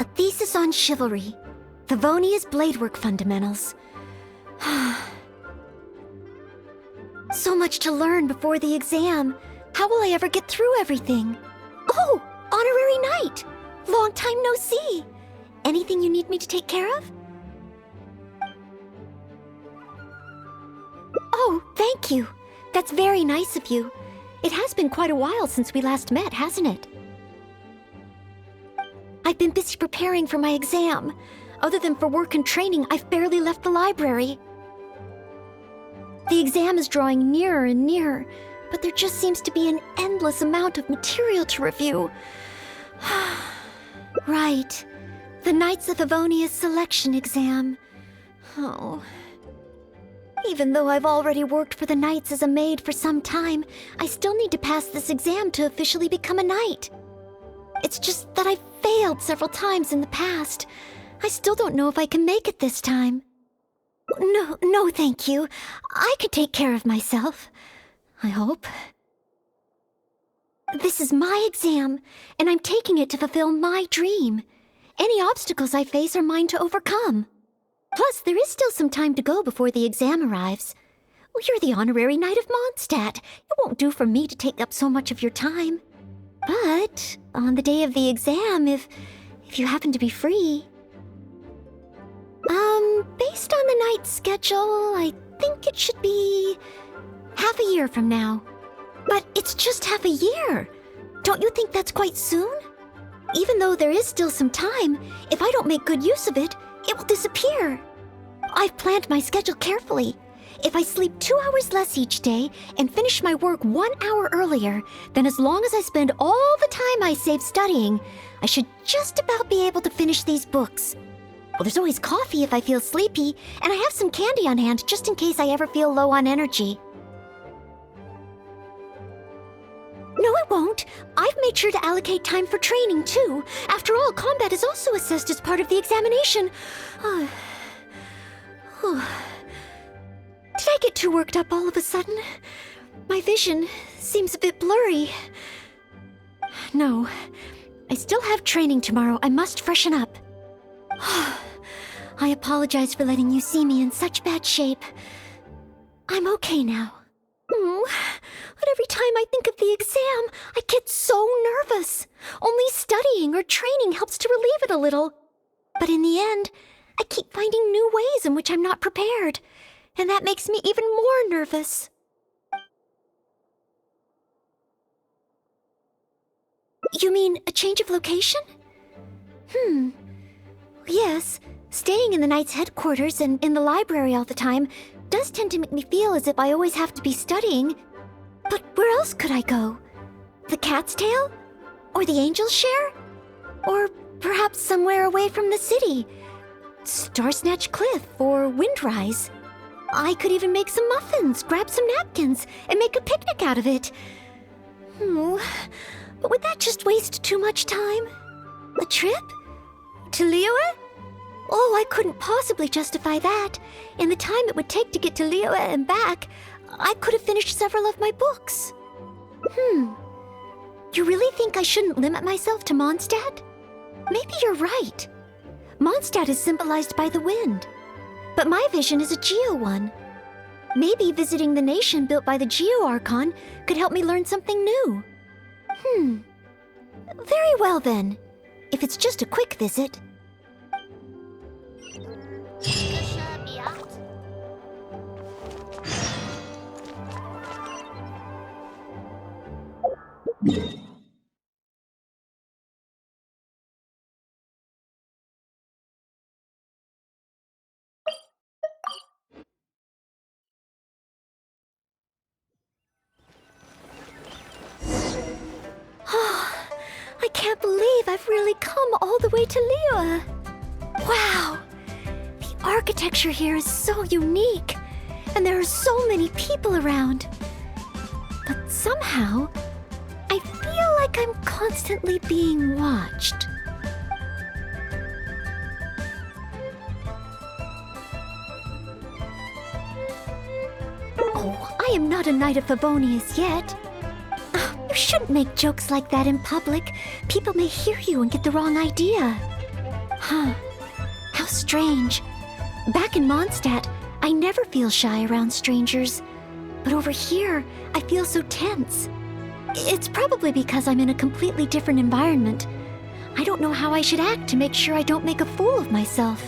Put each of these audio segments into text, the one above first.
A thesis on chivalry. Favonia's bladework fundamentals. So much to learn before the exam. How will I ever get through everything? Oh, honorary knight! Long time no see. Anything you need me to take care of? Oh, thank you. That's very nice of you. It has been quite a while since we last met, hasn't it? I've been busy preparing for my exam. Other than for work and training, I've barely left the library. The exam is drawing nearer and nearer, but there just seems to be an endless amount of material to review. Right. The Knights of Favonia's selection exam. Oh. Even though I've already worked for the Knights as a maid for some time, I still need to pass this exam to officially become a knight. It's just that I've failed several times in the past. I still don't know if I can make it this time. No, thank you. I could take care of myself. I hope. This is my exam, and I'm taking it to fulfill my dream. Any obstacles I face are mine to overcome. Plus, there is still some time to go before the exam arrives. Well, you're the honorary knight of Mondstadt. It won't do for me to take up so much of your time. But on the day of the exam, if you happen to be free... Based on the night's schedule, I think it should be half a year from now. But it's just half a year. Don't you think that's quite soon? Even though there is still some time, if I don't make good use of it, it will disappear. I've planned my schedule carefully. If I sleep 2 hours less each day and finish my work 1 hour earlier, then as long as I spend all the time I save studying, I should just about be able to finish these books. Well, there's always coffee if I feel sleepy, and I have some candy on hand just in case I ever feel low on energy. No, it won't. I've made sure to allocate time for training, too. After all, combat is also assessed as part of the examination. Did I get too worked up all of a sudden? My vision seems a bit blurry. No, I still have training tomorrow. I must freshen up. I apologize for letting you see me in such bad shape. I'm okay now. But every time I think of the exam, I get so nervous. Only studying or training helps to relieve it a little. But in the end, I keep finding new ways in which I'm not prepared. And that makes me even more nervous. You mean a change of location? Yes, staying in the Knight's headquarters and in the library all the time does tend to make me feel as if I always have to be studying. But where else could I go? The Cat's Tail? Or the Angel's Share? Or perhaps somewhere away from the city? Starsnatch Cliff or Windrise? I could even make some muffins, grab some napkins, and make a picnic out of it. But would that just waste too much time? A trip? To Liyue? Oh, I couldn't possibly justify that. In the time it would take to get to Liyue and back, I could have finished several of my books. You really think I shouldn't limit myself to Mondstadt? Maybe you're right. Mondstadt is symbolized by the wind. But my vision is a Geo one. Maybe visiting the nation built by the Geo Archon could help me learn something new. Very well then. If it's just a quick visit. I can't believe I've really come all the way to Liyue. Wow! The architecture here is so unique, and there are so many people around. But somehow, I feel like I'm constantly being watched. Oh, I am not a Knight of Favonius yet. You shouldn't make jokes like that in public. People may hear you and get the wrong idea. Huh. How strange. Back in Mondstadt, I never feel shy around strangers. But over here, I feel so tense. It's probably because I'm in a completely different environment. I don't know how I should act to make sure I don't make a fool of myself.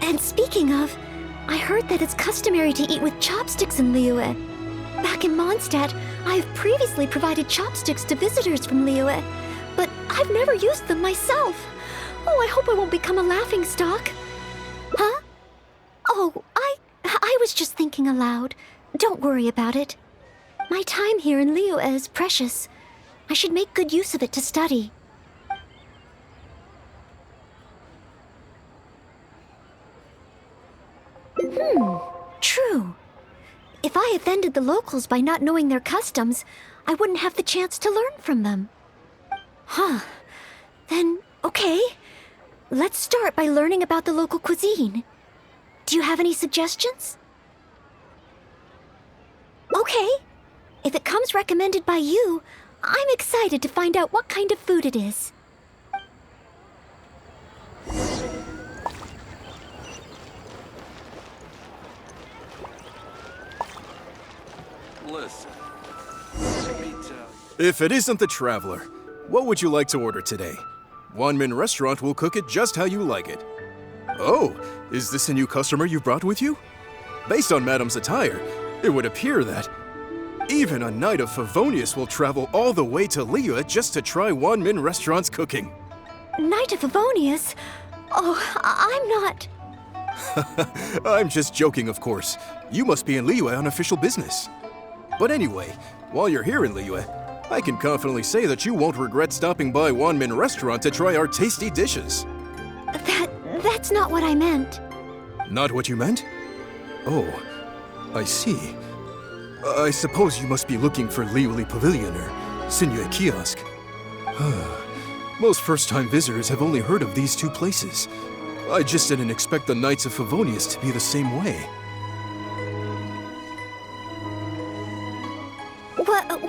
And speaking of, I heard that it's customary to eat with chopsticks in Liyue. Back in Mondstadt, I have previously provided chopsticks to visitors from Liyue, but I've never used them myself. Oh, I hope I won't become a laughingstock. Huh? Oh, I was just thinking aloud. Don't worry about it. My time here in Liyue is precious. I should make good use of it to study. True. If I offended the locals by not knowing their customs, I wouldn't have the chance to learn from them. Huh. Then, okay. Let's start by learning about the local cuisine. Do you have any suggestions? Okay. If it comes recommended by you, I'm excited to find out what kind of food it is. Listen. If it isn't the Traveler, what would you like to order today? Wanmin Restaurant will cook it just how you like it. Oh, is this a new customer you've brought with you? Based on Madame's attire, it would appear that even a Knight of Favonius will travel all the way to Liyue just to try Wanmin Restaurant's cooking. Knight of Favonius? Oh, I'm not... I'm just joking, of course. You must be in Liyue on official business. But anyway, while you're here in Liyue, I can confidently say that you won't regret stopping by Wanmin Restaurant to try our tasty dishes. That's not what I meant. Not what you meant? Oh, I see. I suppose you must be looking for Liyue Pavilion or Sinue Kiosk. Most first-time visitors have only heard of these two places. I just didn't expect the Knights of Favonius to be the same way.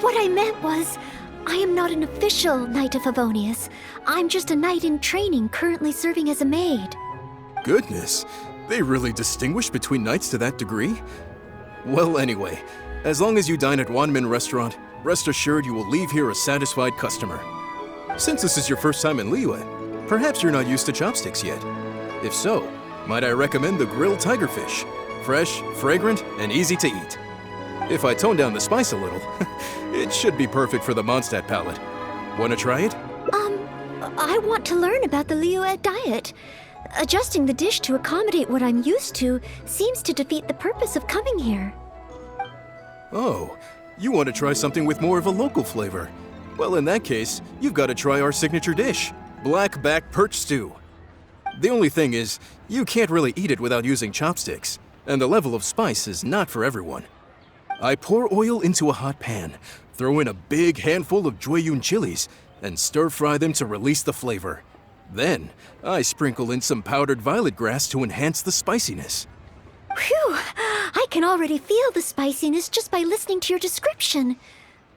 What I meant was, I am not an official Knight of Favonius. I'm just a knight in training currently serving as a maid. Goodness, they really distinguish between knights to that degree? Well, anyway, as long as you dine at Wanmin Restaurant, rest assured you will leave here a satisfied customer. Since this is your first time in Liyue, perhaps you're not used to chopsticks yet. If so, might I recommend the grilled tigerfish? Fresh, fragrant, and easy to eat. If I tone down the spice a little, it should be perfect for the Mondstadt palate. Wanna try it? I want to learn about the Liyue diet. Adjusting the dish to accommodate what I'm used to seems to defeat the purpose of coming here. Oh, you want to try something with more of a local flavor? Well, in that case, you've got to try our signature dish, black-back perch stew. The only thing is, you can't really eat it without using chopsticks, and the level of spice is not for everyone. I pour oil into a hot pan, throw in a big handful of Jueyun chilies, and stir-fry them to release the flavor. Then, I sprinkle in some powdered violet grass to enhance the spiciness. Phew! I can already feel the spiciness just by listening to your description.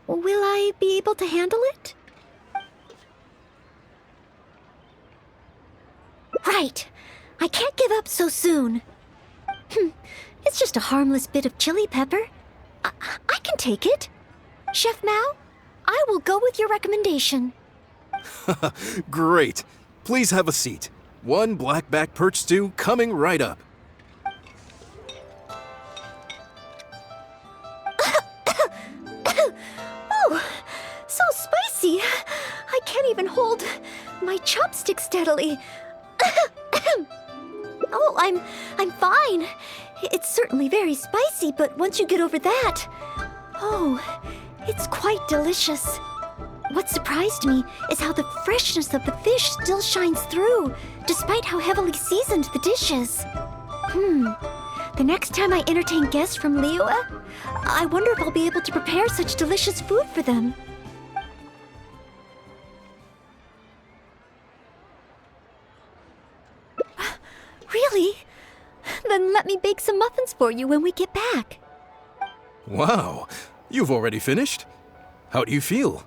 Will I be able to handle it? Right. I can't give up so soon. It's just a harmless bit of chili pepper. I can take it. Chef Mao, I will go with your recommendation. Great. Please have a seat. One black-back perch stew coming right up. Oh, so spicy. I can't even hold my chopstick steadily. Oh, I'm fine. It's certainly very spicy, but once you get over that, oh, it's quite delicious. What surprised me is how the freshness of the fish still shines through, despite how heavily seasoned the dish is. The next time I entertain guests from Liyue, I wonder if I'll be able to prepare such delicious food for them. Really? Then let me bake some muffins for you when we get back. Wow, you've already finished? How do you feel?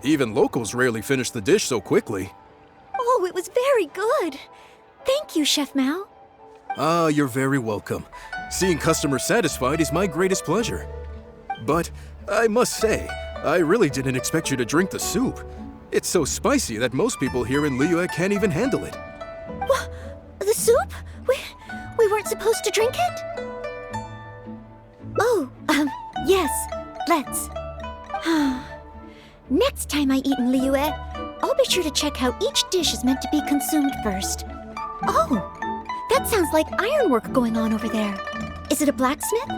Even locals rarely finish the dish so quickly. Oh, it was very good. Thank you, Chef Mao. Ah, you're very welcome. Seeing customers satisfied is my greatest pleasure. But I must say, I really didn't expect you to drink the soup. It's so spicy that most people here in Liyue can't even handle it. What? The soup? We weren't supposed to drink it? Oh, yes. Let's. Next time I eat in Liyue, I'll be sure to check how each dish is meant to be consumed first. Oh, that sounds like ironwork going on over there. Is it a blacksmith?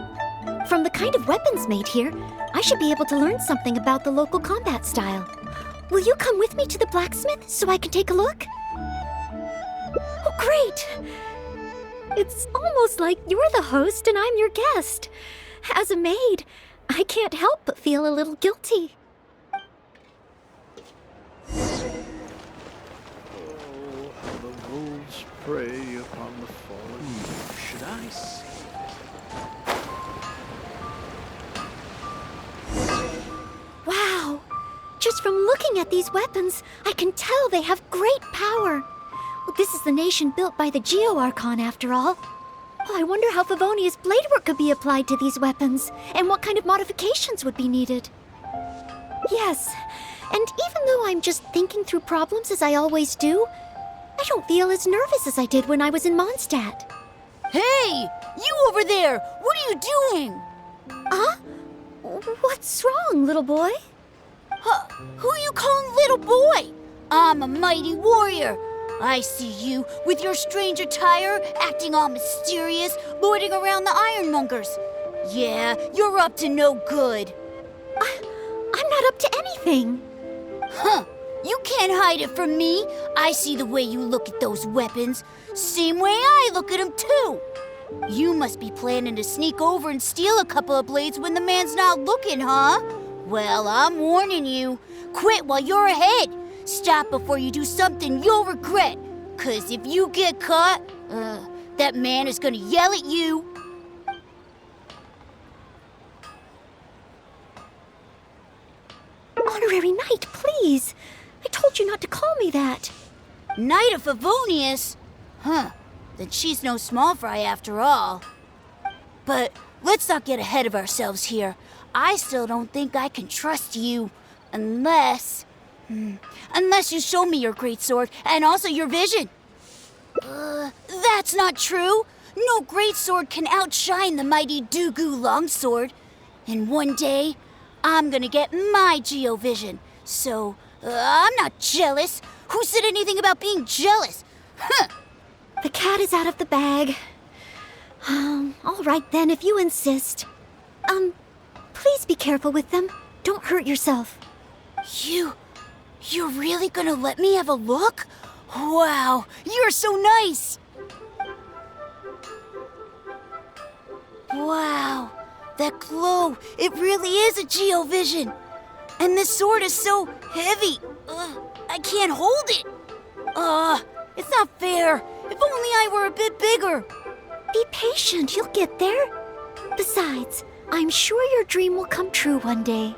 From the kind of weapons made here, I should be able to learn something about the local combat style. Will you come with me to the blacksmith so I can take a look? Oh, great! It's almost like you're the host and I'm your guest. As a maid, I can't help but feel a little guilty. Oh, how the wolves prey upon the fallen. Should I see? Wow! Just from looking at these weapons, I can tell they have great power. Well, this is the nation built by the Geo-Archon, after all. Oh, I wonder how Favonia's bladework could be applied to these weapons, and what kind of modifications would be needed. Yes, and even though I'm just thinking through problems as I always do, I don't feel as nervous as I did when I was in Mondstadt. Hey! You over there! What are you doing? Huh? What's wrong, little boy? Who you calling little boy? I'm a mighty warrior. I see you with your strange attire, acting all mysterious, lording around the ironmongers. Yeah, you're up to no good. I'm not up to anything. Huh. You can't hide it from me. I see the way you look at those weapons. Same way I look at them, too. You must be planning to sneak over and steal a couple of blades when the man's not looking, huh? Well, I'm warning you. Quit while you're ahead. Stop before you do something you'll regret. 'Cause if you get caught, that man is gonna yell at you. Honorary Knight, please. I told you not to call me that. Knight of Favonius? Huh. Then she's no small fry after all. But let's not get ahead of ourselves here. I still don't think I can trust you. Unless you show me your great sword and also your vision. That's not true. No great sword can outshine the mighty Dugu longsword. And one day, I'm gonna get my Geo-vision. So, I'm not jealous. Who said anything about being jealous? Huh. The cat is out of the bag. All right then, if you insist. Please be careful with them. Don't hurt yourself. You're really gonna let me have a look? Wow, you're so nice! Wow, that glow, it really is a Geo-vision. And this sword is so heavy. I can't hold it. It's not fair. If only I were a bit bigger. Be patient, you'll get there. Besides, I'm sure your dream will come true one day.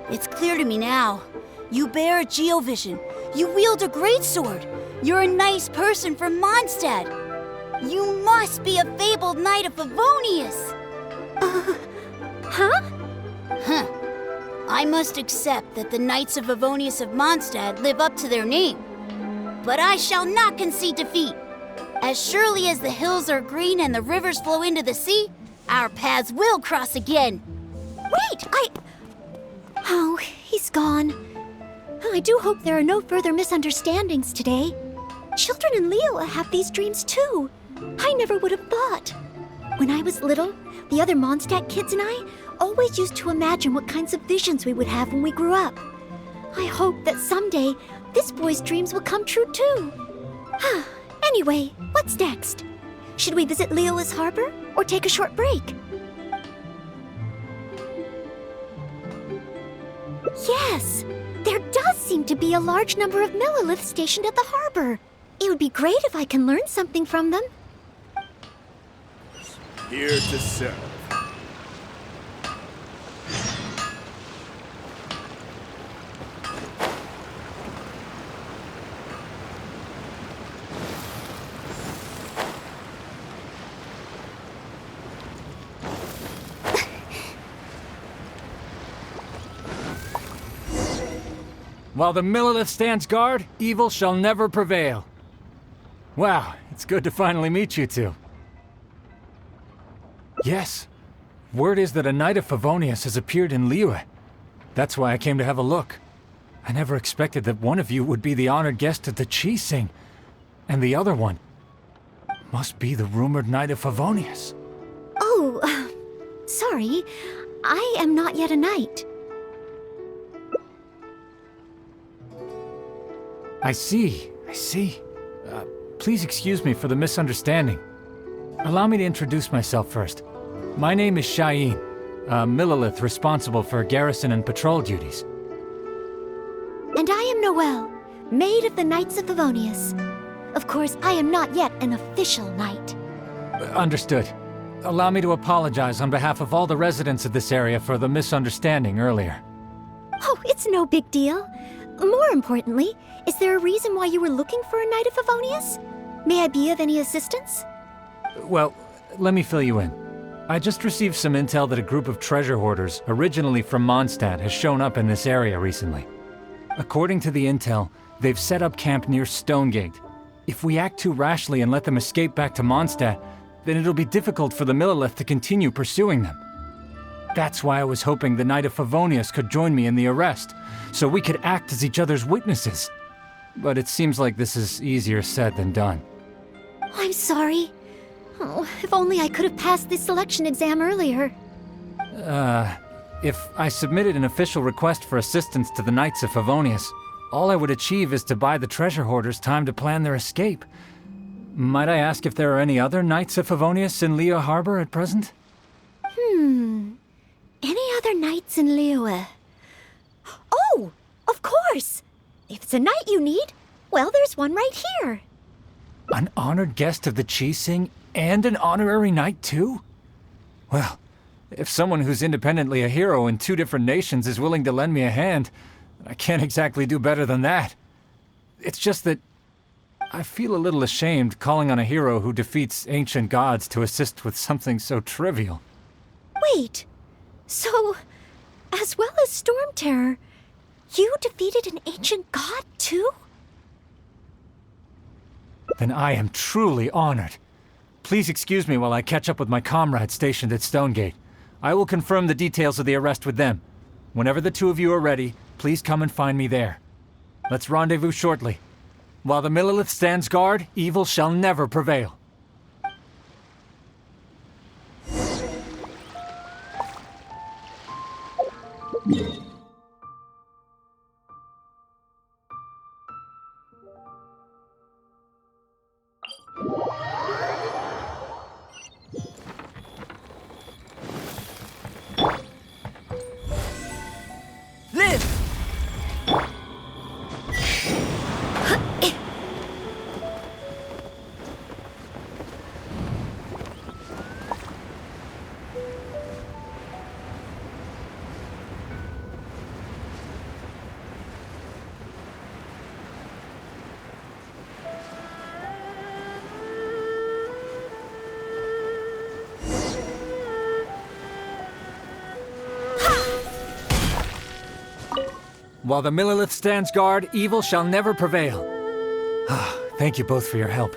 It's clear to me now. You bear a Geo-vision. You wield a great sword. You're a nice person from Mondstadt. You must be a fabled knight of Favonius. Huh? I must accept that the Knights of Favonius of Mondstadt live up to their name. But I shall not concede defeat. As surely as the hills are green and the rivers flow into the sea, our paths will cross again. Wait, Oh, he's gone. I do hope there are no further misunderstandings today. Children in Liyue have these dreams too. I never would have thought. When I was little, the other Mondstadt kids and I always used to imagine what kinds of visions we would have when we grew up. I hope that someday this boy's dreams will come true too. Anyway, what's next? Should we visit Liyue's harbor or take a short break? Yes, there does seem to be a large number of Milliliths stationed at the harbor. It would be great if I can learn something from them. Here to serve. While the Millelith stands guard, evil shall never prevail. Wow, it's good to finally meet you two. Yes, word is that a Knight of Favonius has appeared in Liyue. That's why I came to have a look. I never expected that one of you would be the honored guest at the Chi-Sing, and the other one must be the rumored Knight of Favonius. Oh, sorry. I am not yet a knight. I see. Please excuse me for the misunderstanding. Allow me to introduce myself first. My name is Shayin, a Millelith responsible for garrison and patrol duties. And I am Noelle, maid of the Knights of Favonius. Of course, I am not yet an official knight. Understood. Allow me to apologize on behalf of all the residents of this area for the misunderstanding earlier. Oh, it's no big deal. More importantly, is there a reason why you were looking for a Knight of Favonius? May I be of any assistance? Well, let me fill you in. I just received some intel that a group of treasure hoarders, originally from Mondstadt, has shown up in this area recently. According to the intel, they've set up camp near Stonegate. If we act too rashly and let them escape back to Mondstadt, then it'll be difficult for the Millelith to continue pursuing them. That's why I was hoping the Knight of Favonius could join me in the arrest, so we could act as each other's witnesses. But it seems like this is easier said than done. I'm sorry. Oh, if only I could have passed this selection exam earlier. If I submitted an official request for assistance to the Knights of Favonius, all I would achieve is to buy the treasure hoarders time to plan their escape. Might I ask if there are any other Knights of Favonius in Liyue Harbor at present? Any other knights in Liyue? Oh, of course! If it's a knight you need, well, there's one right here. An honored guest of the Chi-Sing and an honorary knight too? Well, if someone who's independently a hero in two different nations is willing to lend me a hand, I can't exactly do better than that. It's just that I feel a little ashamed calling on a hero who defeats ancient gods to assist with something so trivial. Wait, so, as well as Storm Terror, you defeated an ancient god too? Then I am truly honored. Please excuse me while I catch up with my comrades stationed at Stonegate. I will confirm the details of the arrest with them. Whenever the two of you are ready, please come and find me there. Let's rendezvous shortly. While the Millelith stands guard, evil shall never prevail. While the Millelith stands guard, evil shall never prevail. Thank you both for your help.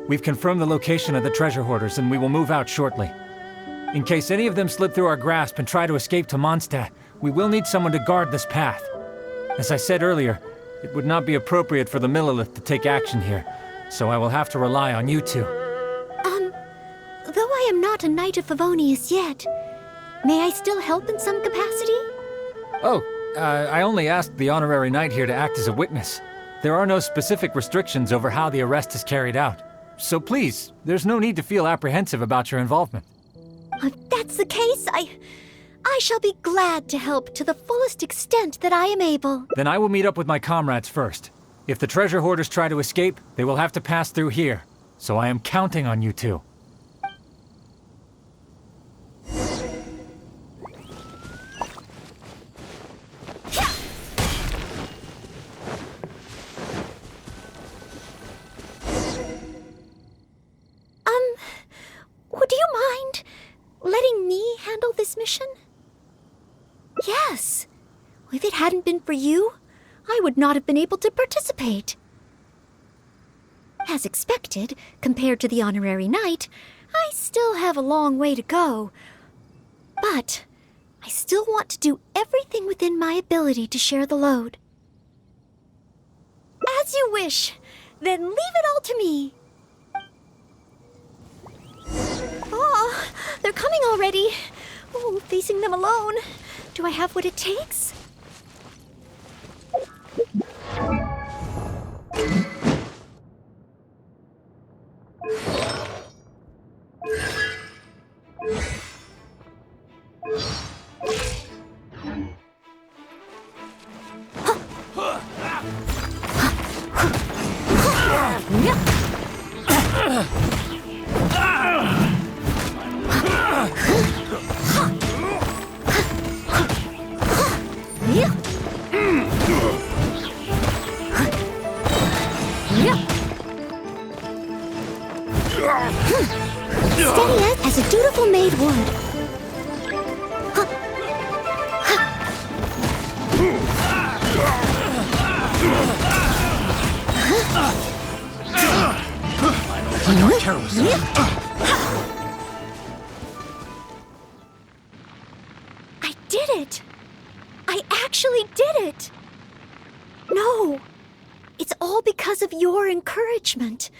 We've confirmed the location of the treasure hoarders, and we will move out shortly. In case any of them slip through our grasp and try to escape to Mondstadt, we will need someone to guard this path. As I said earlier, it would not be appropriate for the Millelith to take action here, so I will have to rely on you two. Though I am not a Knight of Favonius yet, may I still help in some capacity? I only asked the honorary knight here to act as a witness. There are no specific restrictions over how the arrest is carried out. So please, there's no need to feel apprehensive about your involvement. If that's the case, I shall be glad to help to the fullest extent that I am able. Then I will meet up with my comrades first. If the treasure hoarders try to escape, they will have to pass through here. So I am counting on you two. Would you mind letting me handle this mission? Yes. If it hadn't been for you, I would not have been able to participate. As expected, compared to the honorary knight, I still have a long way to go. But I still want to do everything within my ability to share the load. As you wish. Then leave it all to me. Oh, they're coming already. Oh, facing them alone. Do I have what it takes? Steady as a dutiful maid would. I did it! I actually did it! No! It's all because of your encouragement.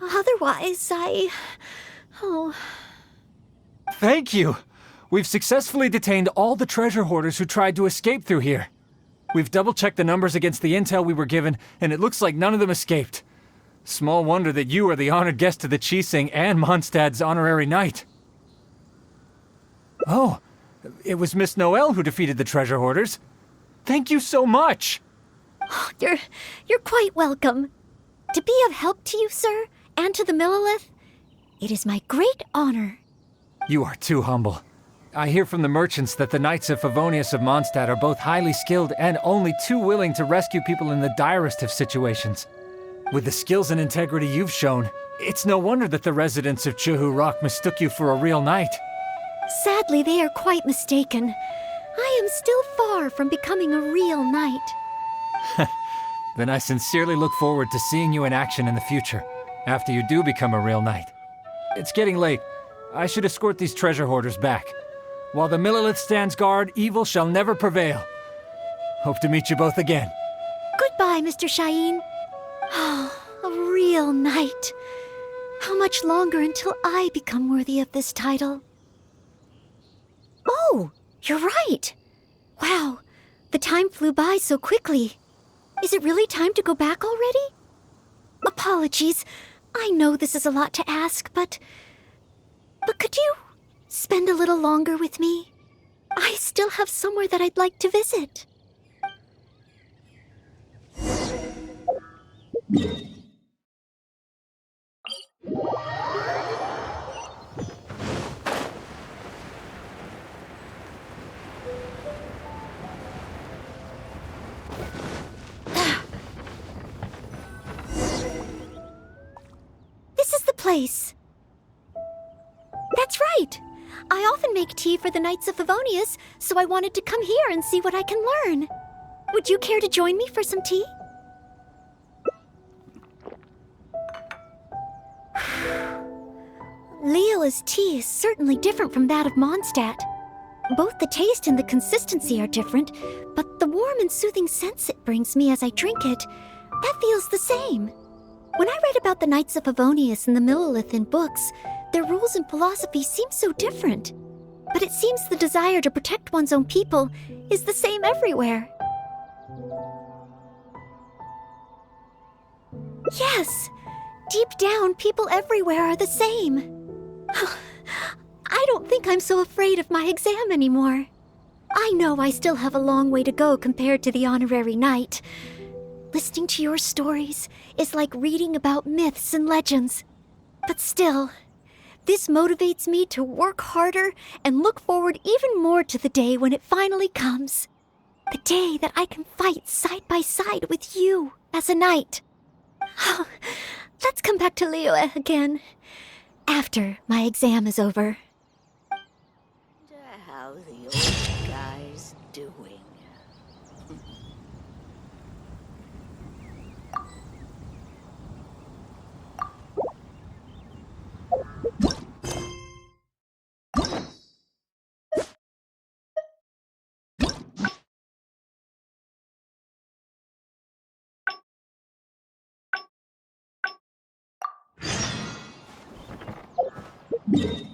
Otherwise, Oh. Thank you! We've successfully detained all the treasure hoarders who tried to escape through here. We've double-checked the numbers against the intel we were given, and it looks like none of them escaped. Small wonder that you are the honored guest of the Qixing and Mondstadt's honorary knight. Oh, it was Miss Noelle who defeated the treasure hoarders. Thank you so much! Oh, you're quite welcome. To be of help to you, sir, and to the Millelith, it is my great honor. You are too humble. I hear from the merchants that the Knights of Favonius of Mondstadt are both highly skilled and only too willing to rescue people in the direst of situations. With the skills and integrity you've shown, it's no wonder that the residents of Chuhu Rock mistook you for a real knight. Sadly, they are quite mistaken. I am still far from becoming a real knight. Then I sincerely look forward to seeing you in action in the future, after you do become a real knight. It's getting late. I should escort these treasure hoarders back. While the Millelith stands guard, evil shall never prevail. Hope to meet you both again. Goodbye, Mr. Shaheen. Oh, a real knight. How much longer until I become worthy of this title? Oh, you're right. Wow, the time flew by so quickly. Is it really time to go back already? Apologies. I know this is a lot to ask, but could you spend a little longer with me? I still have somewhere that I'd like to visit. This is the place. That's right. I often make tea for the Knights of Favonius, so I wanted to come here and see what I can learn. Would you care to join me for some tea? Leola's tea is certainly different from that of Mondstadt. Both the taste and the consistency are different, but the warm and soothing sense it brings me as I drink it, that feels the same. When I read about the Knights of Favonius and the Millelith in books, their rules and philosophy seem so different. But it seems the desire to protect one's own people is the same everywhere. Yes, deep down, people everywhere are the same. I don't think I'm so afraid of my exam anymore. I know I still have a long way to go compared to the honorary knight. Listening to your stories is like reading about myths and legends. But still, this motivates me to work harder and look forward even more to the day when it finally comes. The day that I can fight side by side with you as a knight. Let's come back to Liyue again, after my exam is over. How the old guy's doing. Wow!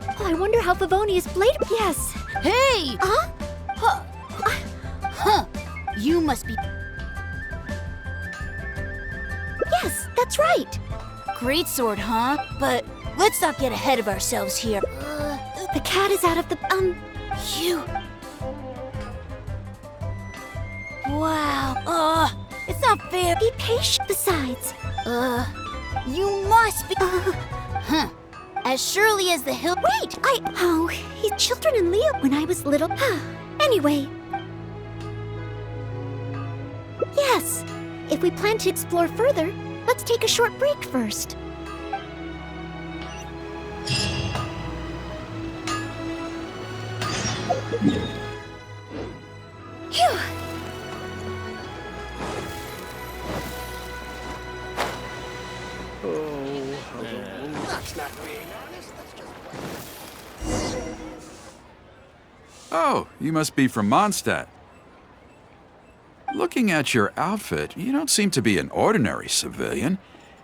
Oh, I wonder how Favonius blade. Yes. Hey! Huh? Huh. You must be... Yes, that's right. Great sword, huh? But let's not get ahead of ourselves here. The cat is out of the. You... Wow. It's not fair. Be patient. Besides. You must be... Huh. As surely as the hill... Wait! He's children in Leo when I was little. Anyway. Yes. If we plan to explore further, let's take a short break first. Phew! Oh, how the wolves... Oh, you must be from Mondstadt. Looking at your outfit, you don't seem to be an ordinary civilian.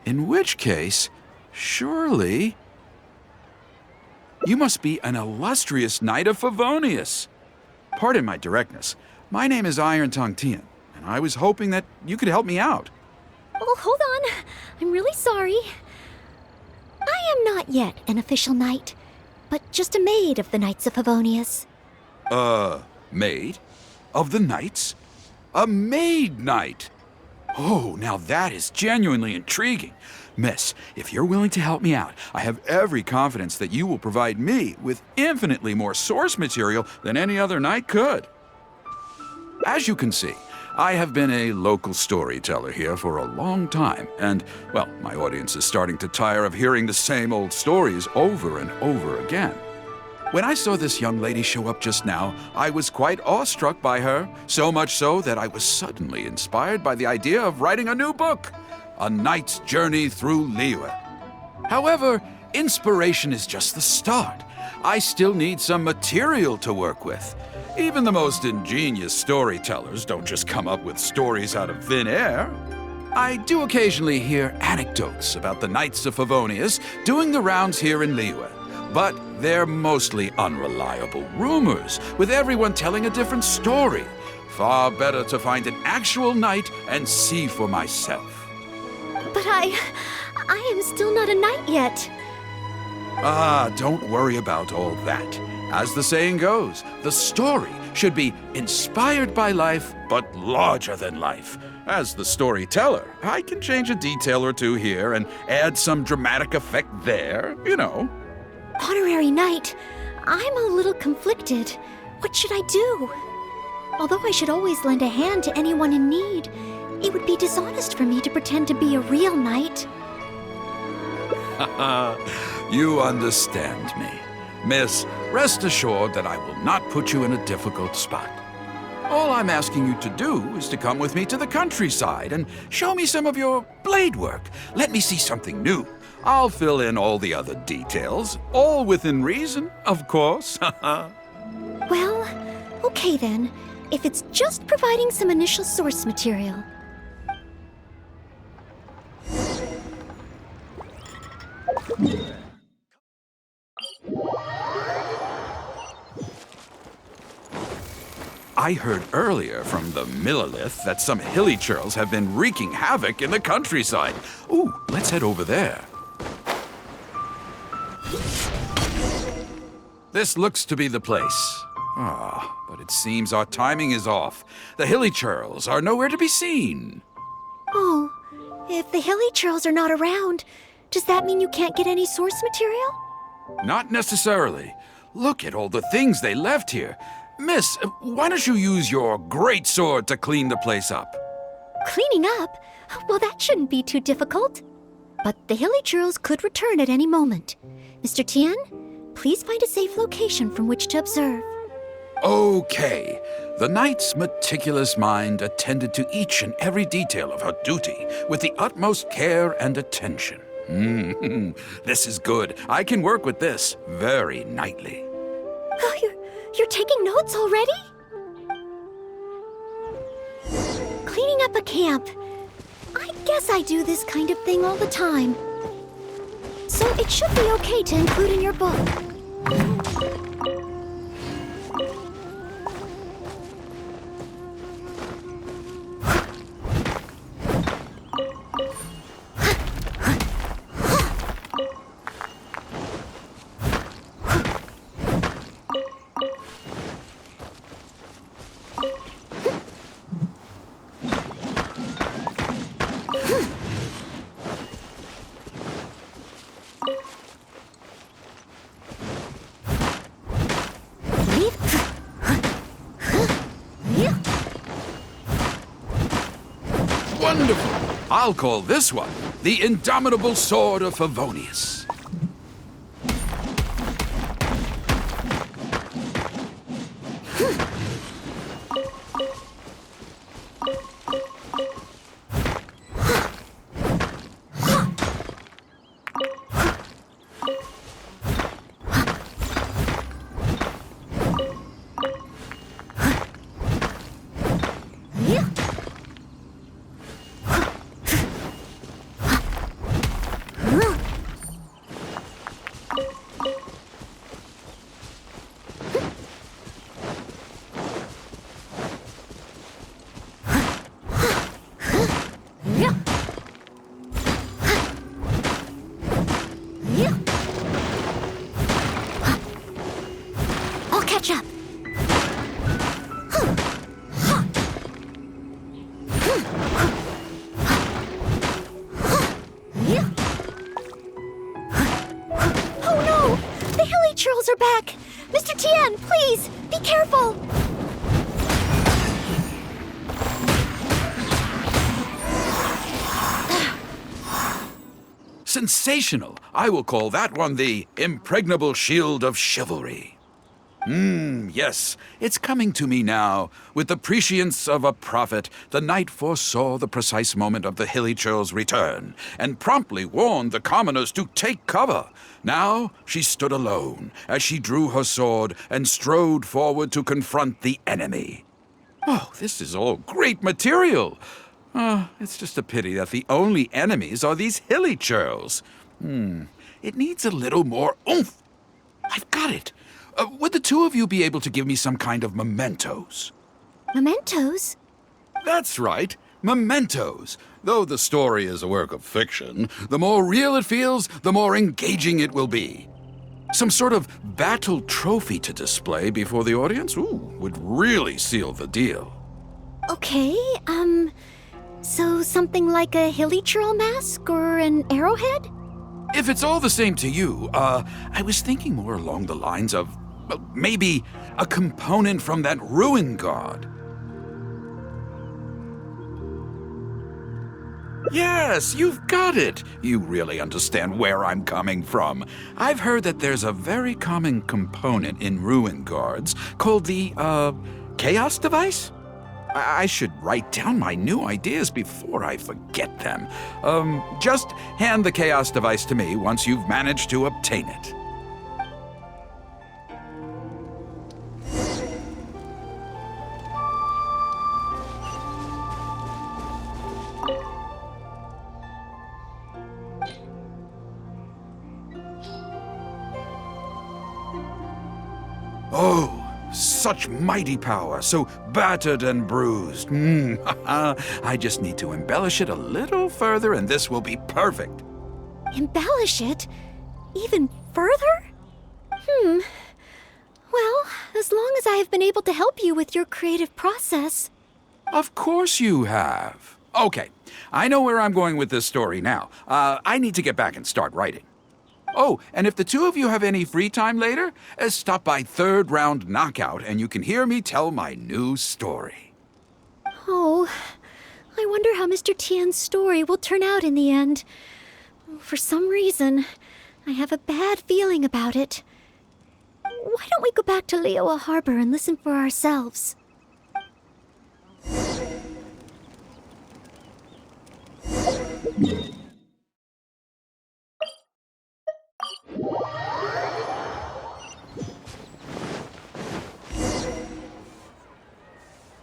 In which case, surely... You must be an illustrious knight of Favonius. Pardon my directness. My name is Iron Tongue Tian, and I was hoping that you could help me out. Oh, hold on. I'm really sorry. I am not yet an official knight, but just a maid of the Knights of Favonius. Maid? Of the knights? A maid knight? Oh, now that is genuinely intriguing. Miss, if you're willing to help me out, I have every confidence that you will provide me with infinitely more source material than any other knight could. As you can see, I have been a local storyteller here for a long time, and, well, my audience is starting to tire of hearing the same old stories over and over again. When I saw this young lady show up just now, I was quite awestruck by her, so much so that I was suddenly inspired by the idea of writing a new book, A Knight's Journey Through Liyue. However, inspiration is just the start. I still need some material to work with. Even the most ingenious storytellers don't just come up with stories out of thin air. I do occasionally hear anecdotes about the Knights of Favonius doing the rounds here in Liyue, but they're mostly unreliable rumors, with everyone telling a different story. Far better to find an actual knight and see for myself. But I am still not a knight yet. Don't worry about all that. As the saying goes, the story should be inspired by life, but larger than life. As the storyteller, I can change a detail or two here and add some dramatic effect there, you know. Honorary knight, I'm a little conflicted. What should I do? Although I should always lend a hand to anyone in need, it would be dishonest for me to pretend to be a real knight. You understand me. Miss, rest assured that I will not put you in a difficult spot. All I'm asking you to do is to come with me to the countryside and show me some of your blade work. Let me see something new. I'll fill in all the other details, all within reason, of course. Well, okay then, if it's just providing some initial source material. I heard earlier from the Millilith that some hilly churls have been wreaking havoc in the countryside. Ooh, let's head over there. This looks to be the place. But it seems our timing is off. The hilly churls are nowhere to be seen. Oh, if the hilly churls are not around, does that mean you can't get any source material? Not necessarily. Look at all the things they left here. Miss, why don't you use your great sword to clean the place up? Cleaning up? Well, that shouldn't be too difficult. But the hilly churls could return at any moment. Mr. Tian, please find a safe location from which to observe. Okay. The knight's meticulous mind attended to each and every detail of her duty with the utmost care and attention. This is good. I can work with this very knightly. Oh, you're taking notes already? Cleaning up a camp. I guess I do this kind of thing all the time. So it should be okay to include in your book. Wonderful! I'll call this one the Indomitable Sword of Favonius. I'll catch up. Oh no! The hilly churls are back! Mr. Tien, please, be careful! Sensational! I will call that one the Impregnable Shield of Chivalry. Yes, it's coming to me now. With the prescience of a prophet, the knight foresaw the precise moment of the hilly churl's return, and promptly warned the commoners to take cover. Now she stood alone, as she drew her sword and strode forward to confront the enemy. Oh, this is all great material! It's just a pity that the only enemies are these hilly churls. It needs a little more oomph. I've got it. Would the two of you be able to give me some kind of mementos? Mementos? That's right, mementos. Though the story is a work of fiction, the more real it feels, the more engaging it will be. Some sort of battle trophy to display before the audience, would really seal the deal. Okay, so something like a hilly churl mask or an arrowhead? If it's all the same to you, I was thinking more along the lines of, maybe a component from that ruin god. Yes, you've got it. You really understand where I'm coming from. I've heard that there's a very common component in ruin guards called the, chaos device? I should write down my new ideas before I forget them. Just hand the chaos device to me once you've managed to obtain it. Oh, such mighty power, so battered and bruised. I just need to embellish it a little further and this will be perfect. Embellish it? Even further? Well, as long as I have been able to help you with your creative process. Of course you have. Okay, I know where I'm going with this story now. I need to get back and start writing. Oh, and if the two of you have any free time later, stop by Third Round Knockout and you can hear me tell my new story. Oh, I wonder how Mr. Tien's story will turn out in the end. For some reason, I have a bad feeling about it. why don't we go back to Liyue Harbor and listen for ourselves?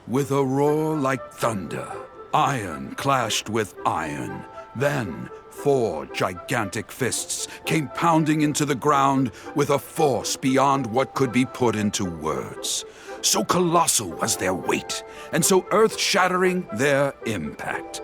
With a roar like thunder, iron clashed with iron. Then, 4 gigantic fists came pounding into the ground with a force beyond what could be put into words. So colossal was their weight, and so earth-shattering their impact.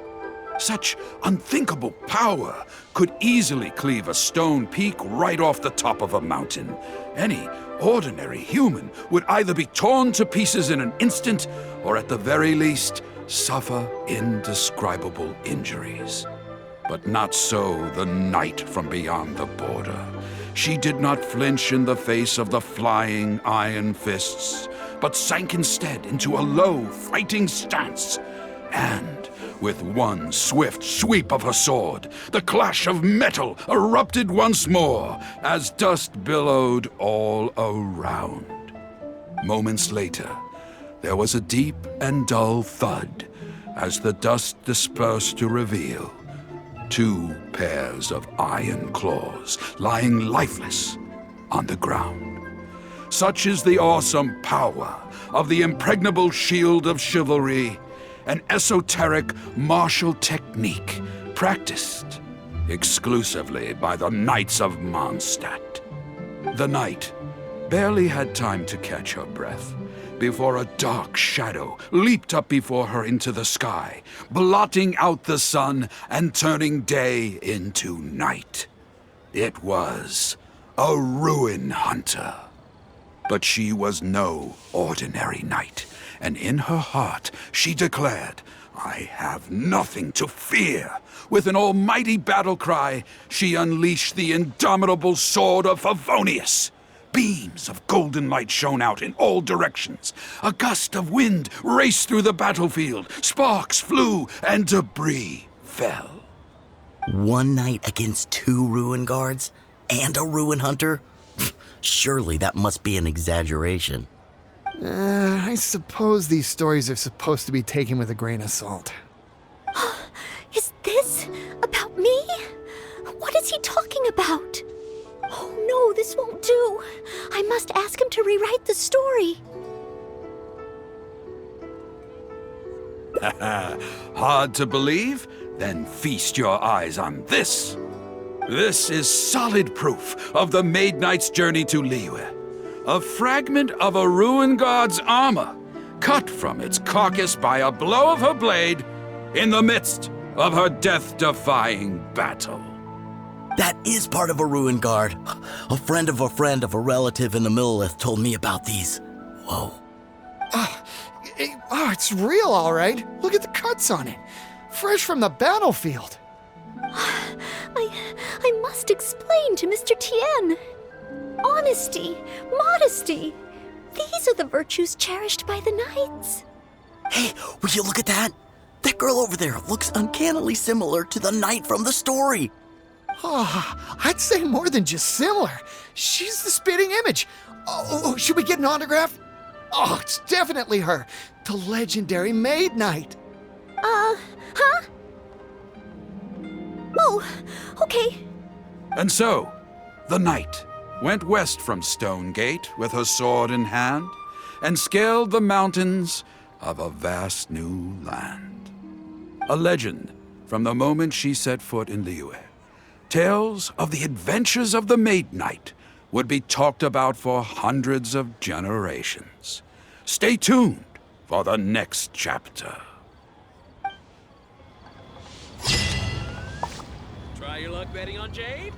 Such unthinkable power could easily cleave a stone peak right off the top of a mountain. Any ordinary human would either be torn to pieces in an instant, or at the very least, suffer indescribable injuries. But not so the knight from beyond the border. She did not flinch in the face of the flying iron fists, but sank instead into a low, fighting stance. And with one swift sweep of her sword, the clash of metal erupted once more as dust billowed all around. Moments later, there was a deep and dull thud as the dust dispersed to reveal 2 pairs of iron claws lying lifeless on the ground. Such is the awesome power of the impregnable shield of chivalry, an esoteric martial technique practiced exclusively by the Knights of Mondstadt. The knight barely had time to catch her breath before a dark shadow leaped up before her into the sky, blotting out the sun and turning day into night. It was a ruin hunter. But she was no ordinary knight, and in her heart she declared, "I have nothing to fear." With an almighty battle cry, she unleashed the indomitable sword of Favonius. Beams of golden light shone out in all directions. A gust of wind raced through the battlefield. Sparks flew and debris fell. One knight against 2 ruin guards and a ruin hunter? Surely that must be an exaggeration. I suppose these stories are supposed to be taken with a grain of salt. Is this about me? What is he talking about? Oh no, this won't do. I must ask him to rewrite the story. Hard to believe? Then feast your eyes on this. This is solid proof of the Maid Knight's journey to Liyue. A fragment of a ruin god's armor, cut from its carcass by a blow of her blade in the midst of her death-defying battle. That is part of a ruin guard. A friend of a relative in the Millelith told me about these. Whoa. It's real, all right. Look at the cuts on it. Fresh from the battlefield. I must explain to Mr. Tien. Honesty, modesty. These are the virtues cherished by the knights. Hey, would you look at that? That girl over there looks uncannily similar to the knight from the story. I'd say more than just similar. She's the spitting image. Oh, should we get an autograph? Oh, it's definitely her. The legendary Maid Knight. Huh? Oh, okay. And so, the knight went west from Stonegate with her sword in hand and scaled the mountains of a vast new land. A legend from the moment she set foot in Liyue. Tales of the adventures of the Maid Knight would be talked about for hundreds of generations. Stay tuned for the next chapter. Try your luck betting on Jade?